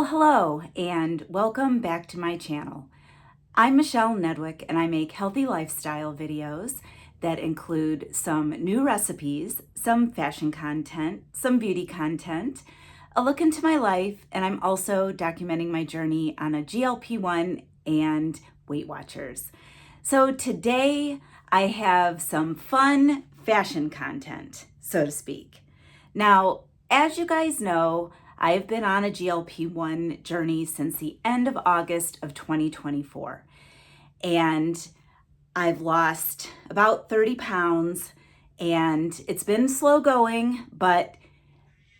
Well, hello and welcome back to my channel. I'm Michelle Nedwick and I make healthy lifestyle videos that include some new recipes, some fashion content, some beauty content, a look into my life, and I'm also documenting my journey on a GLP-1 and Weight Watchers. So today I have some fun fashion content, so to speak. Now, as you guys know, I've been on a GLP-1 journey since the end of August of 2024. And I've lost about 30 pounds and it's been slow going, but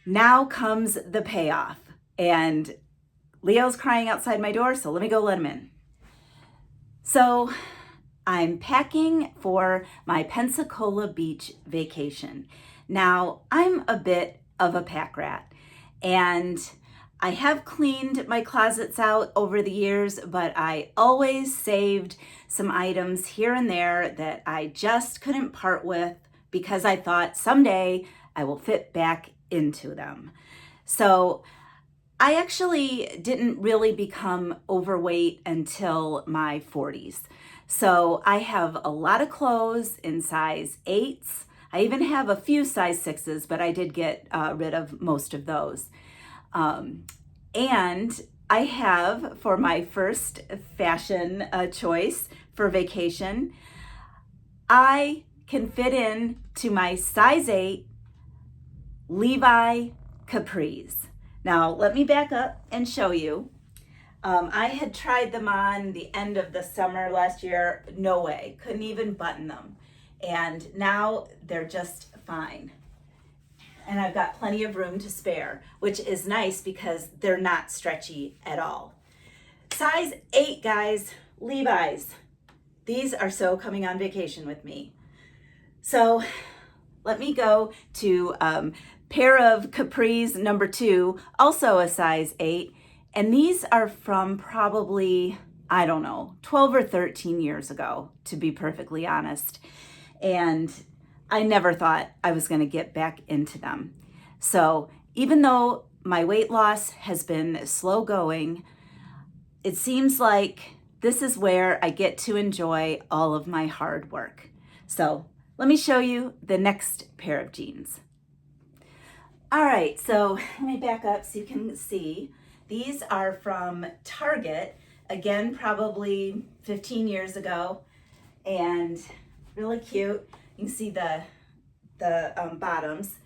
now comes the payoff. And Leo's crying outside my door, so let me go let him in. So I'm packing for my Pensacola Beach vacation. Now, I'm a bit of a pack rat. And I have cleaned my closets out over the years, but I always saved some items here and there that I just couldn't part with because I thought someday I will fit back into them. So I actually didn't really become overweight until my 40s. So I have a lot of clothes in size 8s. I even have a few size 6s, but I did get rid of most of those. And I have, for my first fashion choice for vacation, I can fit in to my size 8 Levi Capris. Now, let me back up and show you. I had tried them on the end of the summer last year. No way, couldn't even button them. And now they're just fine. And I've got plenty of room to spare, which is nice because they're not stretchy at all. Size 8, guys, Levi's. These are so coming on vacation with me. So let me go to pair of Capris number 2, also a size 8. And these are from probably, I don't know, 12 or 13 years ago, to be perfectly honest. And I never thought I was going to get back into them. So even though my weight loss has been slow going, it seems like this is where I get to enjoy all of my hard work. So let me show you the next pair of jeans. All right, so let me back up so you can see. These are from Target, again, probably 15 years ago, and really cute. You can see the bottoms,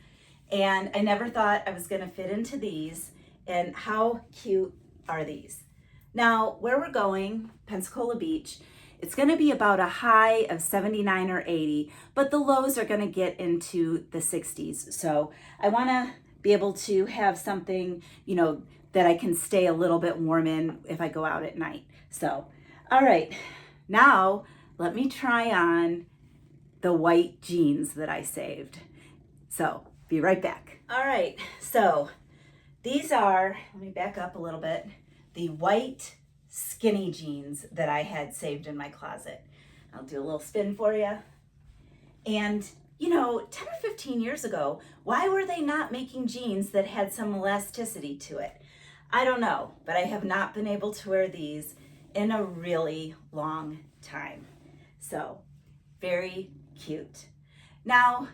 and I never thought I was gonna fit into these, and how cute are these? Now, where we're going, Pensacola Beach, it's gonna be about a high of 79 or 80, but the lows are gonna get into the 60s. So I wanna be able to have something, you know, that I can stay a little bit warm in if I go out at night. So, all right, now let me try on the white jeans that I saved. So, be right back. All right, so these are, let me back up a little bit, the white skinny jeans that I had saved in my closet. I'll do a little spin for you. And you know, 10 or 15 years ago, why were they not making jeans that had some elasticity to it? I don't know, but I have not been able to wear these in a really long time. So, very cute. Now,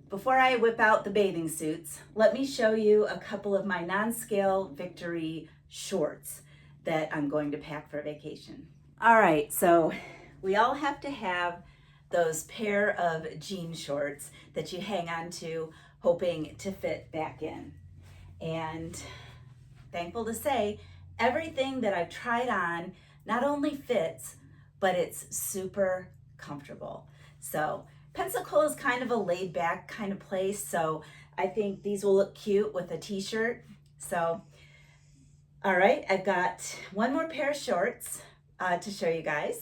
before I whip out the bathing suits, let me show you a couple of my non-scale Victory shorts that I'm going to pack for vacation. All right, so we all have to have those pair of jean shorts that you hang on to, hoping to fit back in. And thankful to say, everything that I've tried on not only fits, but it's super comfortable. So Pensacola is kind of a laid back kind of place, so I think these will look cute with a t-shirt. So, all right, I've got one more pair of shorts to show you guys.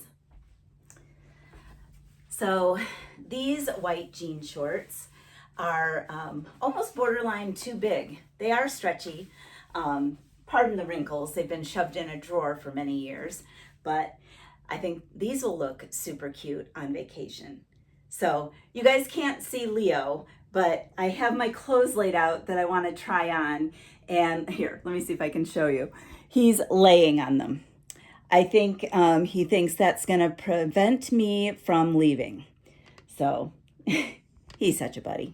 So these white jean shorts are almost borderline too big. They are stretchy. Pardon the wrinkles, they've been shoved in a drawer for many years, but I think these will look super cute on vacation. So you guys can't see Leo, but I have my clothes laid out that I want to try on. And here, let me see if I can show you. he's laying on them. I think he thinks that's going to prevent me from leaving. So he's such a buddy.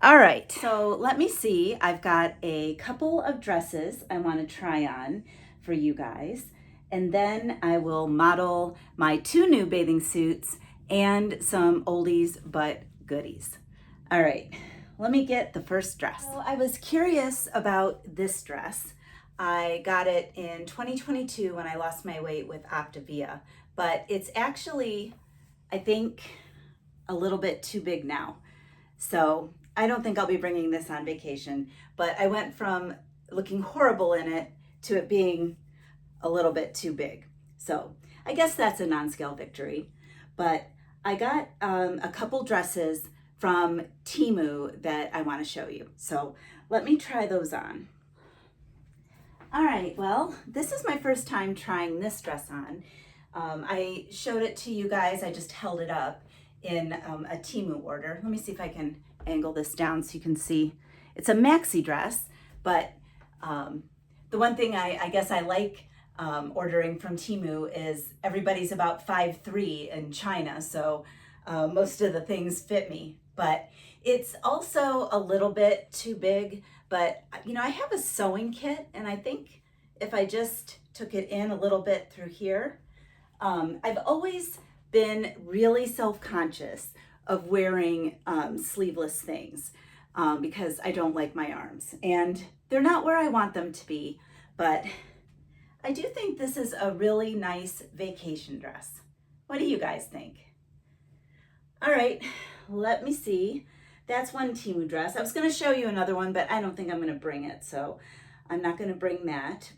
All right, so let me see. I've got a couple of dresses I want to try on for you guys. And then I will model my 2 new bathing suits and some oldies but goodies. All right, let me get the first dress. So I was curious about this dress. I got it in 2022 when I lost my weight with Optavia, but it's actually, I think, a little bit too big now. So I don't think I'll be bringing this on vacation, but I went from looking horrible in it to it being a little bit too big. So I guess that's a non-scale victory, but I got a couple dresses from Temu that I want to show you. So let me try those on. All right, well, this is my first time trying this dress on. I showed it to you guys. I just held it up in a Temu order. Let me see if I can angle this down so you can see. It's a maxi dress, but the one thing I guess I like ordering from Temu is everybody's about 5'3" in China, so most of the things fit me. But it's also a little bit too big, but you know, I have a sewing kit, and I think if I just took it in a little bit through here, I've always been really self-conscious of wearing sleeveless things because I don't like my arms, and they're not where I want them to be, but I do think this is a really nice vacation dress. What do you guys think? All right, let me see. That's one Temu dress. I was going to show you another one, but I don't think I'm going to bring it, so I'm not going to bring that.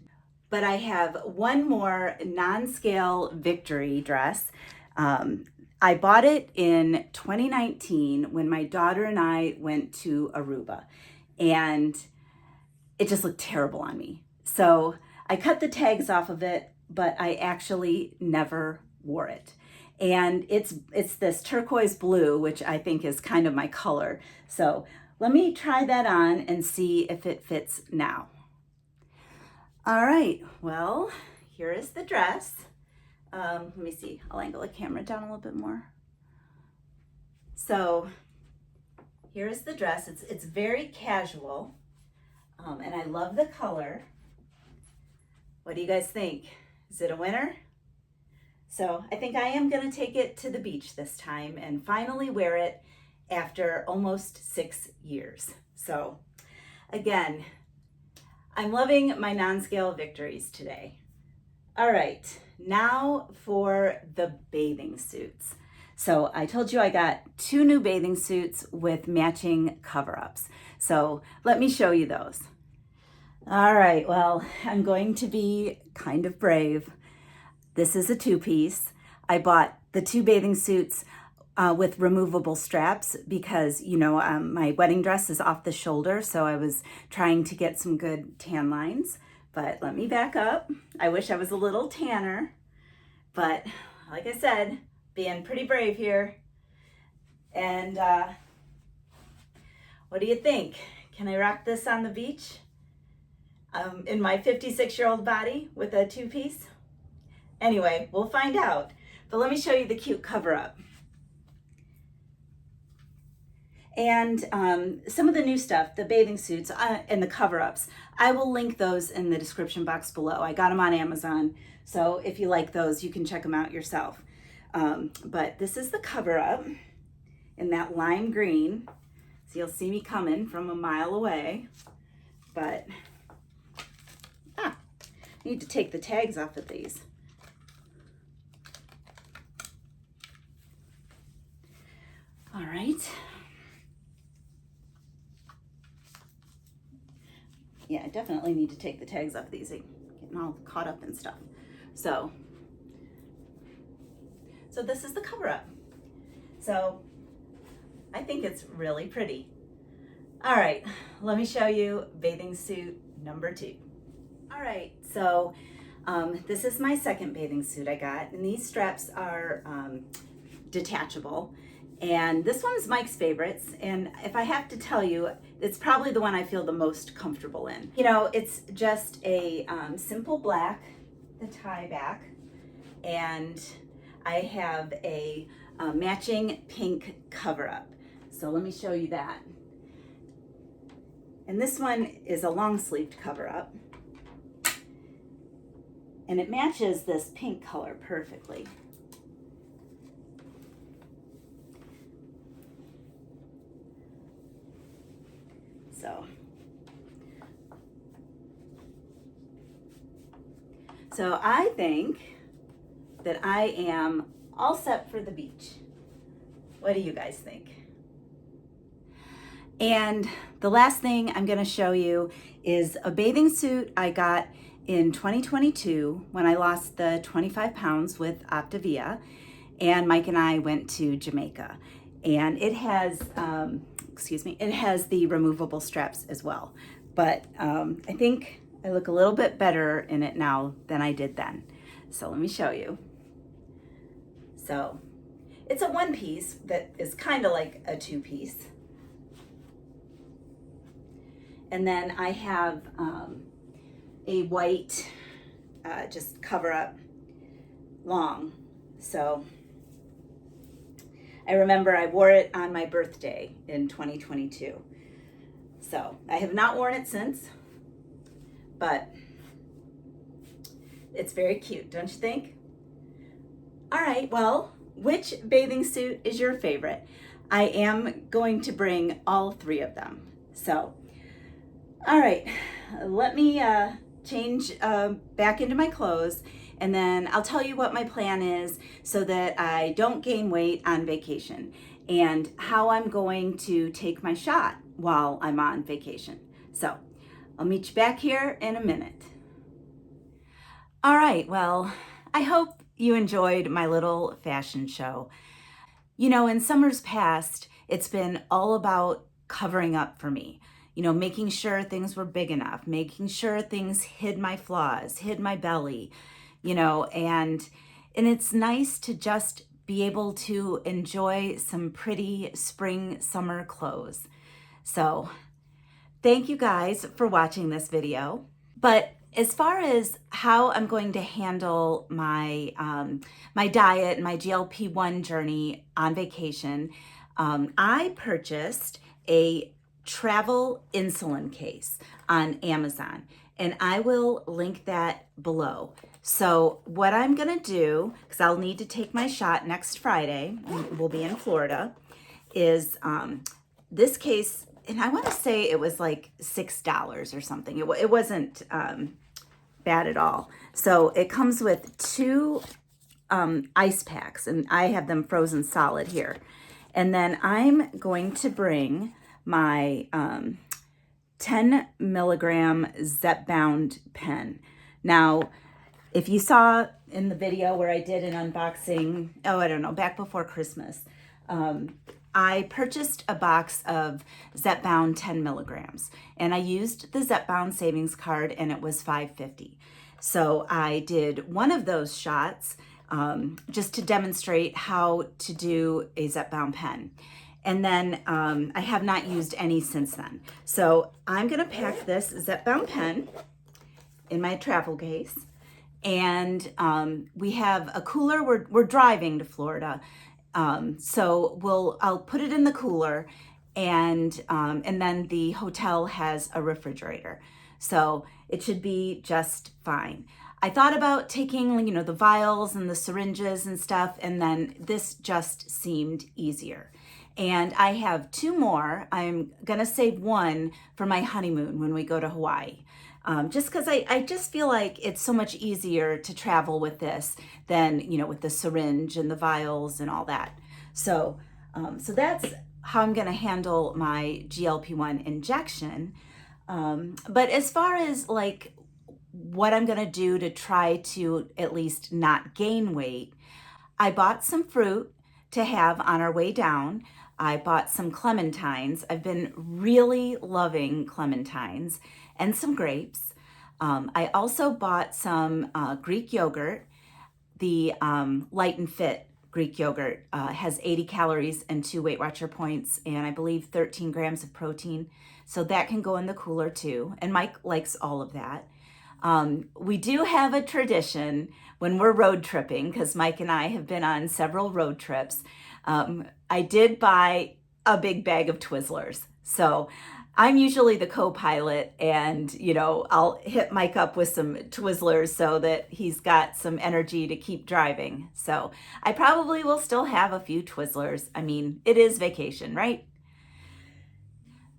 But I have one more non-scale Victory dress. I bought it in 2019 when my daughter and I went to Aruba, and it just looked terrible on me. So I cut the tags off of it, but I actually never wore it. And it's this turquoise blue, which I think is kind of my color. So let me try that on and see if it fits now. All right, well, here is the dress. Let me see, I'll angle the camera down a little bit more. So here's the dress. It's very casual, and I love the color. What do you guys think? Is it a winner? So I think I am gonna take it to the beach this time and finally wear it after almost 6 years. So again, I'm loving my non-scale victories today. All right, now for the bathing suits. So I told you I got 2 new bathing suits with matching cover-ups. So let me show you those. All right, well, I'm going to be kind of brave. This is a 2-piece. I bought the 2 bathing suits with removable straps because, you know, my wedding dress is off the shoulder, so I was trying to get some good tan lines. But let me back up. I wish I was a little tanner, but like I said, being pretty brave here. And what do you think? Can I rock this on the beach in my 56-year-old body with a 2-piece? Anyway, we'll find out. But let me show you the cute cover-up. And some of the new stuff, the bathing suits and the cover-ups, I will link those in the description box below. I got them on Amazon, so if you like those, you can check them out yourself. But this is the cover-up in that lime green. So you'll see me coming from a mile away. But, I need to take the tags off of these. All right. Yeah, I definitely need to take the tags off these. I'm getting all caught up and stuff. So this is the cover up. So I think it's really pretty. All right, let me show you bathing suit number 2. All right, so this is my second bathing suit I got, and these straps are detachable. And this one is Mike's favorites. And if I have to tell you, it's probably the one I feel the most comfortable in. You know, it's just a simple black, the tie back. And I have a matching pink cover up. So let me show you that. And this one is a long sleeved cover up. And it matches this pink color perfectly. So I think that I am all set for the beach. What do you guys think? And the last thing I'm going to show you is a bathing suit I got in 2022 when I lost the 25 pounds with Optavia, and Mike and I went to Jamaica. And it has, it has the removable straps as well. But I think I look a little bit better in it now than I did then. So let me show you. So it's a one piece that is kind of like a two piece. And then I have a white just cover up long. So I remember I wore it on my birthday in 2022. So I have not worn it since, but it's very cute, don't you think? All right, well, which bathing suit is your favorite? I am going to bring all three of them. So, all right, let me change back into my clothes, and then I'll tell you what my plan is so that I don't gain weight on vacation and how I'm going to take my shot while I'm on vacation. So I'll meet you back here in a minute. All right, well, I hope you enjoyed my little fashion show. You know, in summers past, it's been all about covering up for me. You know, making sure things were big enough, making sure things hid my flaws, hid my belly, you know, and it's nice to just be able to enjoy some pretty spring, summer clothes. So thank you guys for watching this video. But as far as how I'm going to handle my my diet and my GLP-1 journey on vacation, I purchased a travel insulin case on Amazon, and I will link that below. So what I'm gonna do, because I'll need to take my shot next Friday, we'll be in Florida, is this case, and I want to say it was like $6 or something. It wasn't bad at all. So it comes with two ice packs, and I have them frozen solid here. And then I'm going to bring my 10 milligram Zep-bound pen. Now, if you saw in the video where I did an unboxing, I don't know, back before Christmas, I purchased a box of Zep-bound 10 milligrams, and I used the Zep-bound savings card, and it was $5.50. So I did one of those shots just to demonstrate how to do a Zep-bound pen. And then I have not used any since then. So I'm gonna pack this Zep-bound pen in my travel case. And we have a cooler. We're driving to Florida. So I'll put it in the cooler, and then the hotel has a refrigerator. So it should be just fine. I thought about taking, you know, the vials and the syringes and stuff, and then this just seemed easier. And I have two more. I'm gonna save one for my honeymoon when we go to Hawaii. Just because I just feel like it's so much easier to travel with this than, you know, with the syringe and the vials and all that. So, so that's how I'm gonna handle my GLP-1 injection. But as far as like what I'm gonna do to try to at least not gain weight, I bought some fruit to have on our way down. I bought some clementines. I've been really loving clementines, and some grapes. I also bought some Greek yogurt, the Light and Fit Greek yogurt. Has 80 calories and 2 Weight Watcher points, and I believe 13 grams of protein. So that can go in the cooler too. And Mike likes all of that. We do have a tradition when we're road tripping, because Mike and I have been on several road trips. I did buy a big bag of Twizzlers. So I'm usually the co-pilot, and I'll hit Mike up with some Twizzlers so that he's got some energy to keep driving. So I probably will still have a few Twizzlers. I mean, it is vacation, right?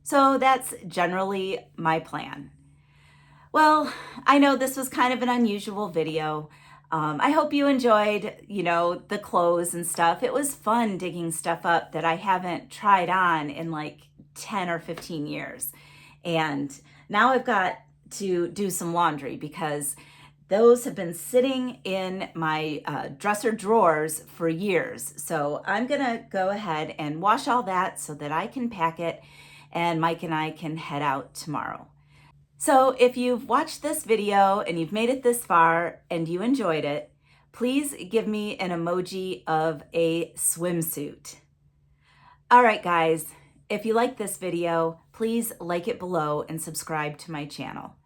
So that's generally my plan. Well, I know this was kind of an unusual video. I hope you enjoyed, the clothes and stuff. It was fun digging stuff up that I haven't tried on in like 10 or 15 years. And now I've got to do some laundry because those have been sitting in my dresser drawers for years. So I'm gonna go ahead and wash all that so that I can pack it and Mike and I can head out tomorrow. So if you've watched this video and you've made it this far and you enjoyed it, please give me an emoji of a swimsuit. All right, guys, if you like this video, please like it below and subscribe to my channel.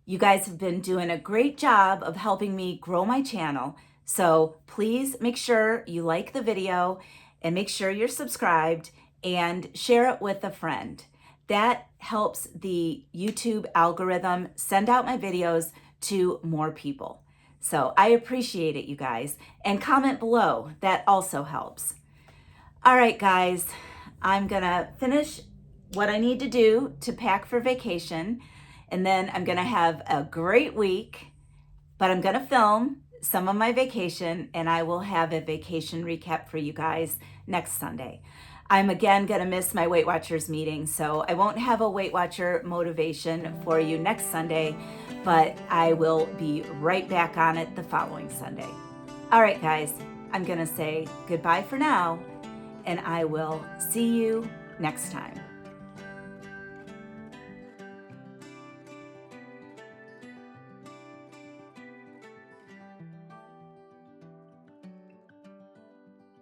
You guys have been doing a great job of helping me grow my channel, so please make sure you like the video and make sure you're subscribed and share it with a friend. That helps the YouTube algorithm send out my videos to more people. So I appreciate it, you guys. And comment below, that also helps. All right, guys, I'm gonna finish what I need to do to pack for vacation, and then I'm gonna have a great week, but I'm gonna film some of my vacation, and I will have a vacation recap for you guys next Sunday. I'm again gonna miss my Weight Watchers meeting, so I won't have a Weight Watcher motivation for you next Sunday, but I will be right back on it the following Sunday. All right, guys, I'm gonna say goodbye for now, and I will see you next time.